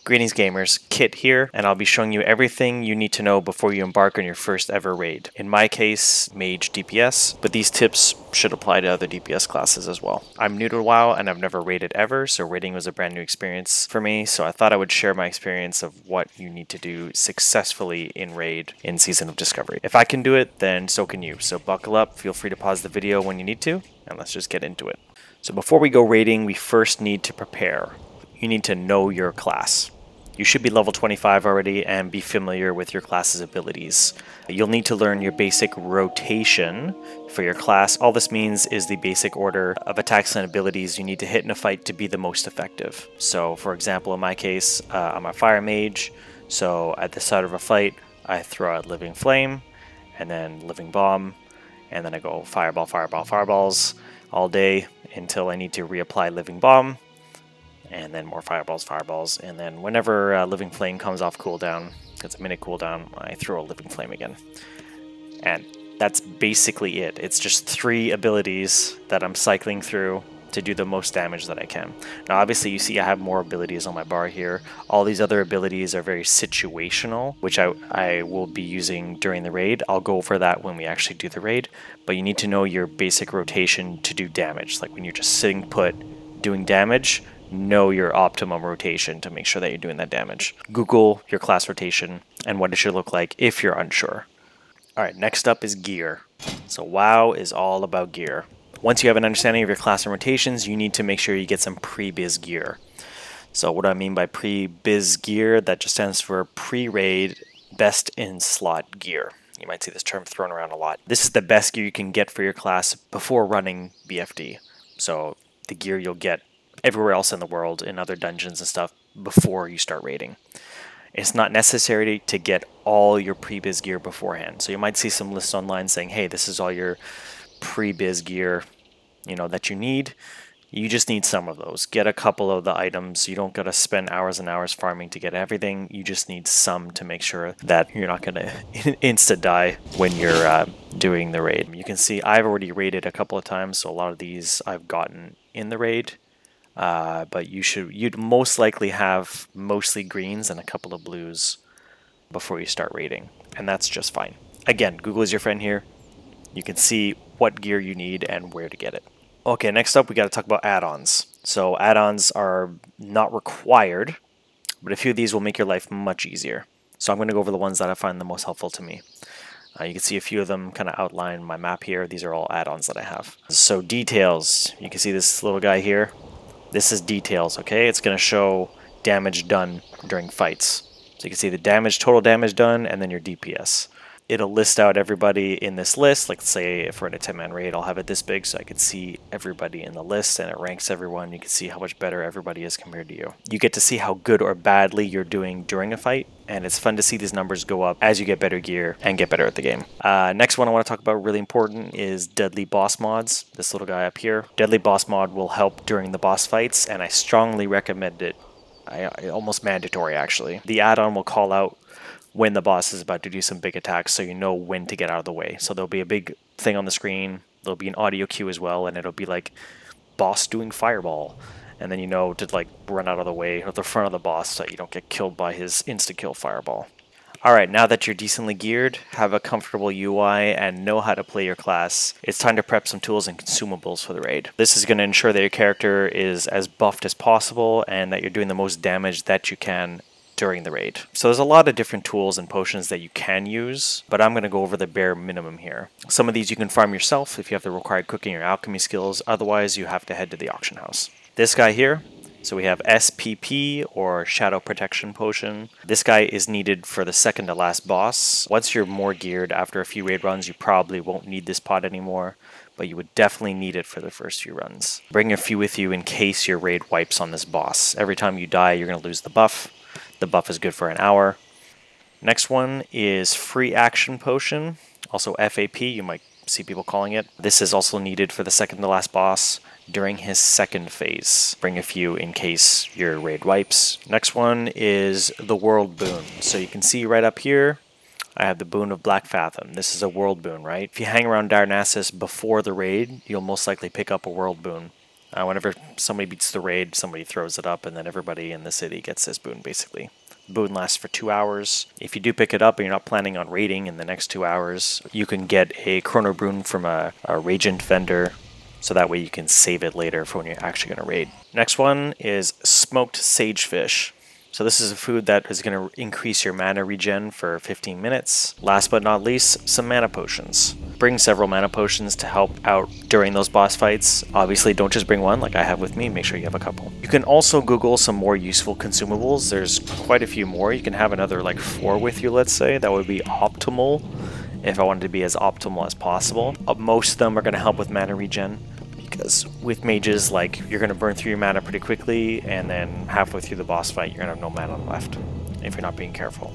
Greetings gamers, Kit here, and I'll be showing you everything you need to know before you embark on your first ever raid. In my case, Mage DPS, but these tips should apply to other DPS classes as well. I'm new to WoW and I've never raided ever, so raiding was a brand new experience for me, so I thought I would share my experience of what you need to do successfully in raid in Season of Discovery. If I can do it, then so can you, so buckle up, feel free to pause the video when you need to, and let's just get into it. So before we go raiding, we first need to prepare. You need to know your class. You should be level 25 already and be familiar with your class's abilities. You'll need to learn your basic rotation for your class. All this means is the basic order of attacks and abilities you need to hit in a fight to be the most effective. So for example, in my case, I'm a fire mage, so at the start of a fight, I throw out Living Flame, and then Living Bomb, and then I go Fireball, Fireball, Fireballs all day until I need to reapply Living Bomb. And then more fireballs, fireballs, and then whenever Living Flame comes off cooldown, it's a minute cooldown, I throw a Living Flame again. And that's basically it. It's just 3 abilities that I'm cycling through to do the most damage that I can. Now obviously you see I have more abilities on my bar here. All these other abilities are very situational, which I will be using during the raid. I'll go over that when we actually do the raid, but you need to know your basic rotation to do damage. Like when you're just sitting put doing damage, know your optimum rotation to make sure that you're doing that damage. Google your class rotation and what it should look like if you're unsure. Alright, next up is gear. So WoW is all about gear. Once you have an understanding of your class and rotations, you need to make sure you get some pre-biz gear. So what do I mean by pre-biz gear? That just stands for pre-raid best in slot gear. You might see this term thrown around a lot. This is the best gear you can get for your class before running BFD. So the gear you'll get everywhere else in the world, in other dungeons and stuff, before you start raiding. It's not necessary to get all your pre-biz gear beforehand. So you might see some lists online saying, hey, this is all your pre-biz gear, that you need. You just need some of those. Get a couple of the items. You don't got to spend hours and hours farming to get everything. You just need some to make sure that you're not going to insta-die when you're doing the raid. You can see I've already raided a couple of times, so a lot of these I've gotten in the raid. But you'd most likely have mostly greens and a couple of blues before you start raiding, and that's just fine. Again, Google is your friend here. You can see what gear you need and where to get it. Okay, next up we got to talk about add-ons. So add-ons are not required, but a few of these will make your life much easier. So I'm going to go over the ones that I find the most helpful to me. You can see a few of them kind of outline my map here. These are all add-ons that I have. So details, you can see this little guy here. This is details, okay? It's going to show damage done during fights. So you can see the damage, total damage done, and then your DPS. It'll list out everybody in this list. Like say if we're in a 10-man raid, I'll have it this big so I can see everybody in the list, and it ranks everyone. You can see how much better everybody is compared to you. You get to see how good or badly you're doing during a fight, and it's fun to see these numbers go up as you get better gear and get better at the game. Next one I want to talk about, really important, is Deadly Boss mods. This little guy up here. Deadly Boss mod will help during the boss fights, and I strongly recommend it. Almost mandatory, actually. The add-on will call out when the boss is about to do some big attacks, so you know when to get out of the way. So there'll be a big thing on the screen, there'll be an audio cue as well, and it'll be like, boss doing fireball. And then you know to like run out of the way, or the front of the boss, so you don't get killed by his insta-kill fireball. Alright, now that you're decently geared, have a comfortable UI, and know how to play your class, it's time to prep some tools and consumables for the raid. This is going to ensure that your character is as buffed as possible, and that you're doing the most damage that you can during the raid. So there's a lot of different tools and potions that you can use, but I'm going to go over the bare minimum here. Some of these you can farm yourself if you have the required cooking or alchemy skills, otherwise you have to head to the auction house. This guy here, so we have SPP, or Shadow Protection Potion. This guy is needed for the second to last boss. Once you're more geared after a few raid runs, you probably won't need this pot anymore, but you would definitely need it for the first few runs. Bring a few with you in case your raid wipes on this boss. Every time you die, you're going to lose the buff. The buff is good for an hour. Next one is Free Action Potion, also FAP, you might see people calling it. This is also needed for the second to last boss during his second phase. Bring a few in case your raid wipes. Next one is the World Boon. So you can see right up here, I have the Boon of Black Fathom. This is a World Boon, right? If you hang around Darnassus before the raid, you'll most likely pick up a World Boon. Whenever somebody beats the raid, somebody throws it up, and then everybody in the city gets this boon, basically. The boon lasts for 2 hours. If you do pick it up and you're not planning on raiding in the next 2 hours, you can get a chrono boon from a reagent vendor, so that way you can save it later for when you're actually going to raid. Next one is smoked sagefish. So this is a food that is going to increase your mana regen for 15 minutes. Last but not least, some mana potions. Bring several mana potions to help out during those boss fights. Obviously, don't just bring one like I have with me. Make sure you have a couple. You can also Google some more useful consumables. There's quite a few more. You can have another like 4 with you, let's say. That would be optimal if I wanted to be as optimal as possible. Most of them are going to help with mana regen, because with mages, like, you're going to burn through your mana pretty quickly, and then halfway through the boss fight, you're going to have no mana left if you're not being careful.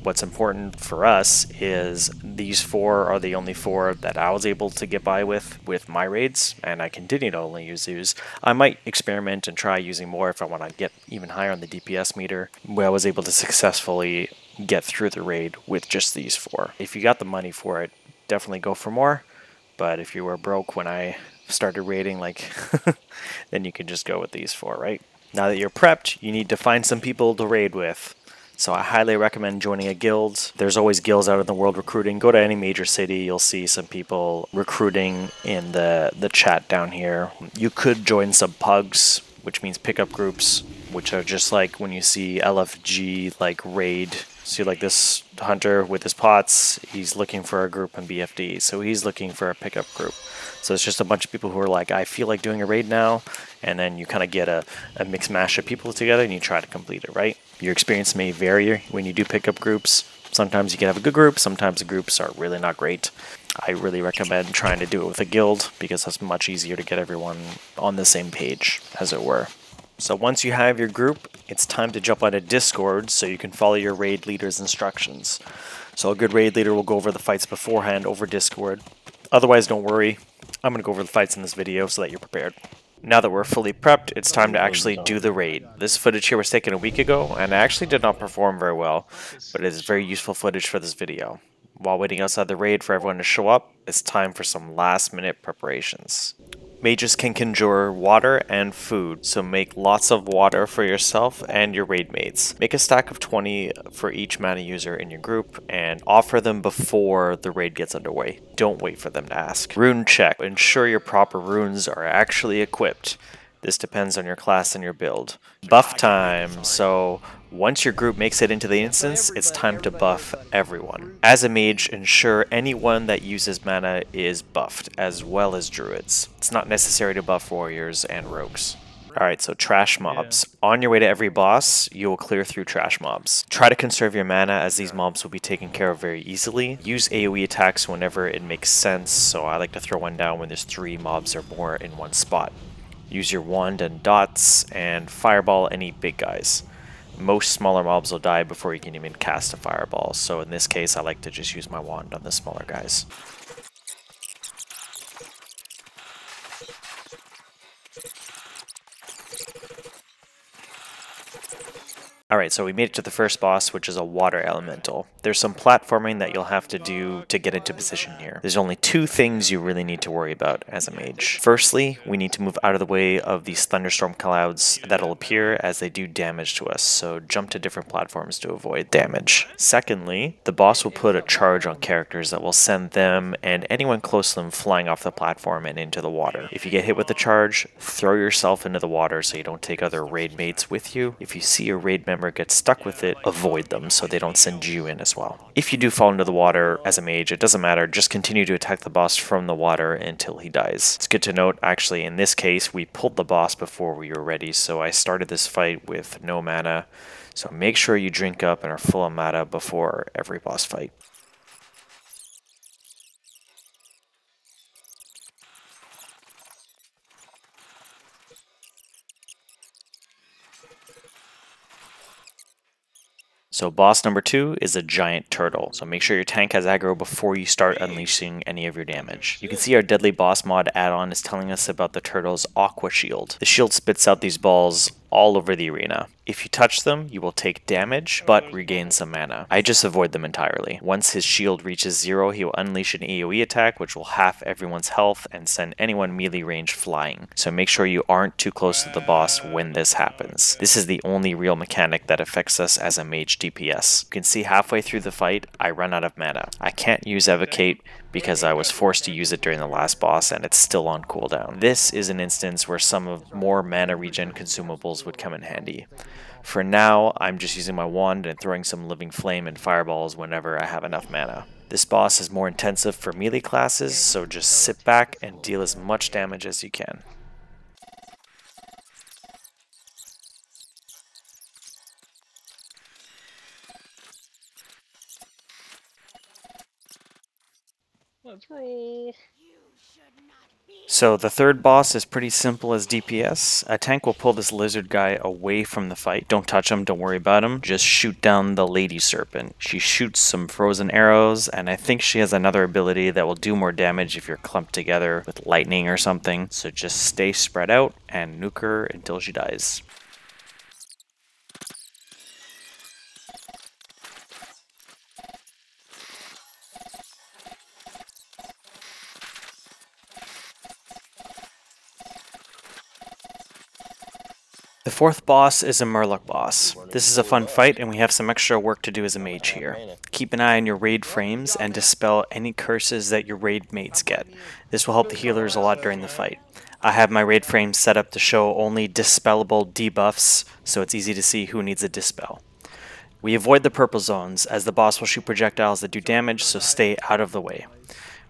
What's important for us is these 4 are the only 4 that I was able to get by with my raids, and I continue to only use these. I might experiment and try using more if I want to get even higher on the DPS meter, where I was able to successfully get through the raid with just these 4. If you got the money for it, definitely go for more, but if you were broke when I started raiding, like, then you can just go with these 4, right? Now that you're prepped, you need to find some people to raid with. So I highly recommend joining a guild. There's always guilds out in the world recruiting. Go to any major city, you'll see some people recruiting in the chat down here. You could join some pugs, which means pickup groups, which are just like when you see LFG like raid. See, like this hunter with his pots, he's looking for a group in BFD, so he's looking for a pickup group. So it's just a bunch of people who are like, I feel like doing a raid now, and then you kind of get a mixed mash of people together and you try to complete it, right? Your experience may vary when you do pickup groups. Sometimes you can have a good group, sometimes the groups are really not great. I really recommend trying to do it with a guild, because that's much easier to get everyone on the same page, as it were. So once you have your group, it's time to jump on a Discord so you can follow your raid leader's instructions. So a good raid leader will go over the fights beforehand over Discord. Otherwise, don't worry. I'm going to go over the fights in this video so that you're prepared. Now that we're fully prepped, it's time to actually do the raid. This footage here was taken a week ago, and I actually did not perform very well, but it is very useful footage for this video. While waiting outside the raid for everyone to show up, it's time for some last-minute preparations. Mages can conjure water and food, so make lots of water for yourself and your raid mates. Make a stack of 20 for each mana user in your group, and offer them before the raid gets underway. Don't wait for them to ask. Rune check. Ensure your proper runes are actually equipped. This depends on your class and your build. Buff time. So once your group makes it into the instance, it's time to buff everyone. As a mage, ensure anyone that uses mana is buffed, as well as druids. It's not necessary to buff warriors and rogues. Alright, so trash mobs. On your way to every boss, you will clear through trash mobs. Try to conserve your mana, as these mobs will be taken care of very easily. Use AoE attacks whenever it makes sense, so I like to throw one down when there's 3 mobs or more in one spot. Use your wand and dots, and fireball any big guys. Most smaller mobs will die before you can even cast a fireball, so in this case I like to just use my wand on the smaller guys. Alright, so we made it to the first boss, which is a water elemental. There's some platforming that you'll have to do to get into position here. There's only 2 things you really need to worry about as a mage. Firstly, we need to move out of the way of these thunderstorm clouds that'll appear as they do damage to us, so jump to different platforms to avoid damage. Secondly, the boss will put a charge on characters that will send them and anyone close to them flying off the platform and into the water. If you get hit with the charge, throw yourself into the water so you don't take other raid mates with you. If you see a raid member gets stuck with it, avoid them so they don't send you in as well. If you do fall into the water as a mage, it doesn't matter, just continue to attack the boss from the water until he dies. It's good to note, actually, in this case, we pulled the boss before we were ready, so I started this fight with no mana, so make sure you drink up and are full of mana before every boss fight. So boss number 2 is a giant turtle, so make sure your tank has aggro before you start unleashing any of your damage. You can see our deadly boss mod add-on is telling us about the turtle's aqua shield. The shield spits out these balls all over the arena. If you touch them, you will take damage, but regain some mana. I just avoid them entirely. Once his shield reaches 0, he will unleash an AoE attack, which will half everyone's health and send anyone melee range flying. So make sure you aren't too close to the boss when this happens. This is the only real mechanic that affects us as a mage DPS. You can see halfway through the fight, I run out of mana. I can't use Evocate because I was forced to use it during the last boss and it's still on cooldown. This is an instance where some of more mana regen consumables would come in handy. For now, I'm just using my wand and throwing some living flame and fireballs whenever I have enough mana. This boss is more intensive for melee classes, so just sit back and deal as much damage as you can. Let's roll. So the third boss is pretty simple as DPS. A tank will pull this lizard guy away from the fight. Don't touch him, don't worry about him. Just shoot down the lady serpent. She shoots some frozen arrows, and I think she has another ability that will do more damage if you're clumped together with lightning or something. So just stay spread out and nuke her until she dies. The fourth boss is a Murloc boss. This is a fun fight and we have some extra work to do as a mage here. Keep an eye on your raid frames and dispel any curses that your raid mates get. This will help the healers a lot during the fight. I have my raid frames set up to show only dispellable debuffs, so it's easy to see who needs a dispel. We avoid the purple zones as the boss will shoot projectiles that do damage, so stay out of the way.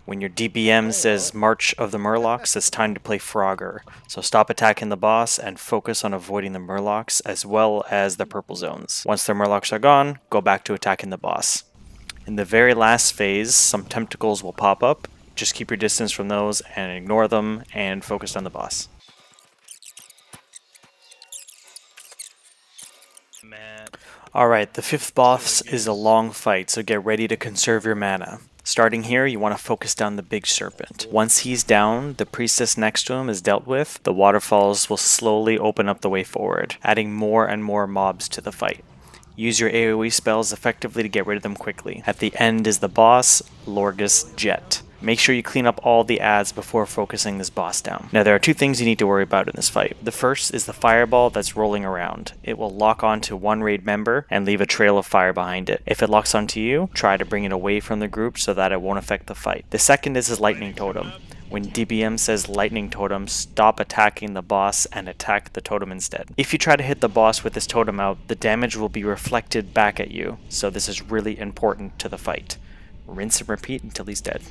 When your DBM says March of the Murlocs, it's time to play Frogger. So stop attacking the boss and focus on avoiding the Murlocs as well as the purple zones. Once the Murlocs are gone, go back to attacking the boss. In the very last phase, some tentacles will pop up. Just keep your distance from those and ignore them and focus on the boss. Alright, the fifth boss is a long fight, so get ready to conserve your mana. Starting here, you want to focus down the big serpent. Once he's down, the priestess next to him is dealt with, the waterfalls will slowly open up the way forward, adding more and more mobs to the fight. Use your AoE spells effectively to get rid of them quickly. At the end is the boss, Lorgus Jet. Make sure you clean up all the adds before focusing this boss down. Now there are two things you need to worry about in this fight. The first is the fireball that's rolling around. It will lock onto one raid member and leave a trail of fire behind it. If it locks onto you, try to bring it away from the group so that it won't affect the fight. The second is his lightning totem. When DBM says lightning totem, stop attacking the boss and attack the totem instead. If you try to hit the boss with this totem out, the damage will be reflected back at you, so this is really important to the fight. Rinse and repeat until he's dead.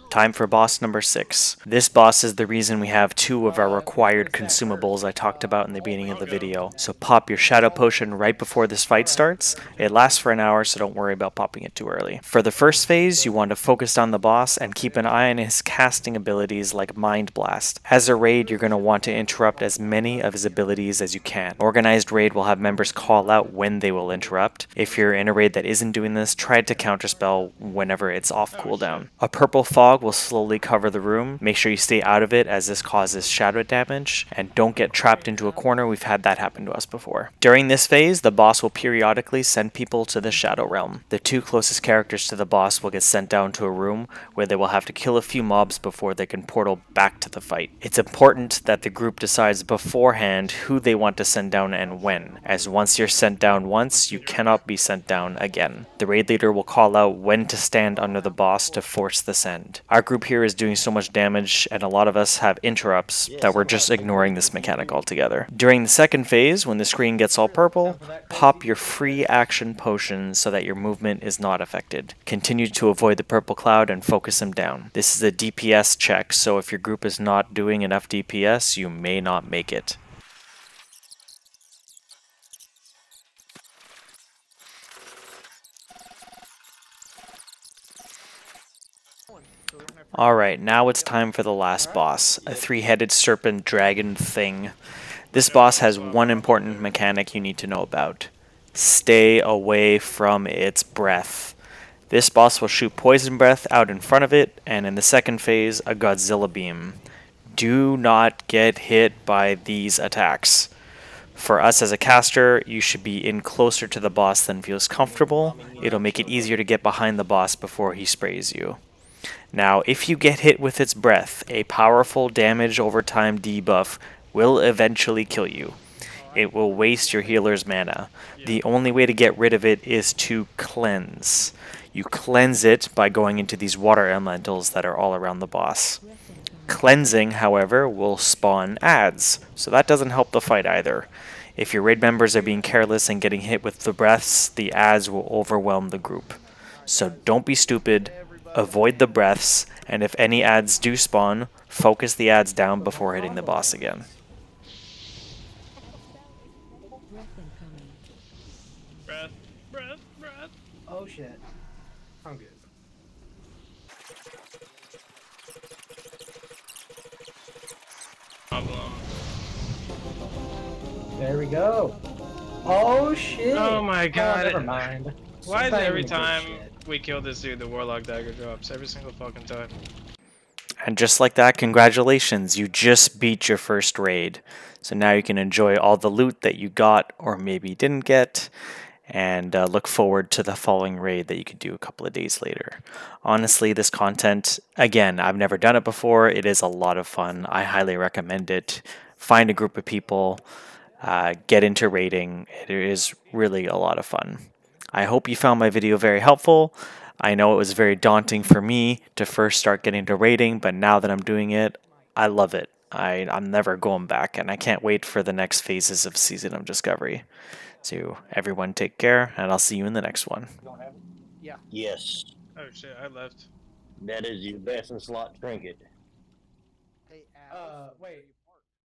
Time for boss number 6. This boss is the reason we have 2 of our required consumables I talked about in the beginning of the video. So pop your shadow potion right before this fight starts. It lasts for an hour, so don't worry about popping it too early. For the first phase, you want to focus on the boss and keep an eye on his casting abilities like Mind Blast. As a raid, you're going to want to interrupt as many of his abilities as you can. Organized raid will have members call out when they will interrupt. If you're in a raid that isn't doing this, try to counterspell whenever it's off cooldown. A purple fog will slowly cover the room. Make sure you stay out of it as this causes shadow damage, and don't get trapped into a corner. We've had that happen to us before. During this phase, the boss will periodically send people to the Shadow Realm. The 2 closest characters to the boss will get sent down to a room where they will have to kill a few mobs before they can portal back to the fight. It's important that the group decides beforehand who they want to send down and when, as once you're sent down once, you cannot be sent down again. The raid leader will call out when to stand under the boss to force the send. Our group here is doing so much damage, and a lot of us have interrupts that we're just ignoring this mechanic altogether. During the second phase, when the screen gets all purple, pop your free action potion so that your movement is not affected. Continue to avoid the purple cloud and focus him down. This is a DPS check, so if your group is not doing enough DPS, you may not make it. Alright, now it's time for the last boss, a 3-headed serpent dragon thing. This boss has one important mechanic you need to know about. Stay away from its breath. This boss will shoot poison breath out in front of it, and in the second phase, a Godzilla beam. Do not get hit by these attacks. For us as a caster, you should be in closer to the boss than feels comfortable. It'll make it easier to get behind the boss before he sprays you. Now, if you get hit with its breath, a powerful damage over time debuff will eventually kill you. It will waste your healer's mana. The only way to get rid of it is to cleanse. You cleanse it by going into these water elementals that are all around the boss. Cleansing, however, will spawn adds, so that doesn't help the fight either. If your raid members are being careless and getting hit with the breaths, the adds will overwhelm the group. So don't be stupid, avoid the breaths, and if any adds do spawn, focus the adds down before hitting the boss again. Breath, breath, breath. Oh shit. I'm good. Problem. There we go. Oh shit. Oh my god. Oh, never mind. Why is it Sometimes every you get time shit. we kill this dude, the Warlock dagger drops? Every single fucking time. And just like that, congratulations, you just beat your first raid. So now you can enjoy all the loot that you got or maybe didn't get, and look forward to the following raid that you could do a couple of days later. Honestly, this content, again, I've never done it before. It is a lot of fun. I highly recommend it. Find a group of people, get into raiding. It is really a lot of fun. I hope you found my video very helpful. I know it was very daunting for me to first start getting into raiding, but now that I'm doing it, I love it. I'm never going back, and I can't wait for the next phases of Season of Discovery. So everyone take care, and I'll see you in the next one. Yes, Oh shit, I left. that is your best in slot trinket. Wait.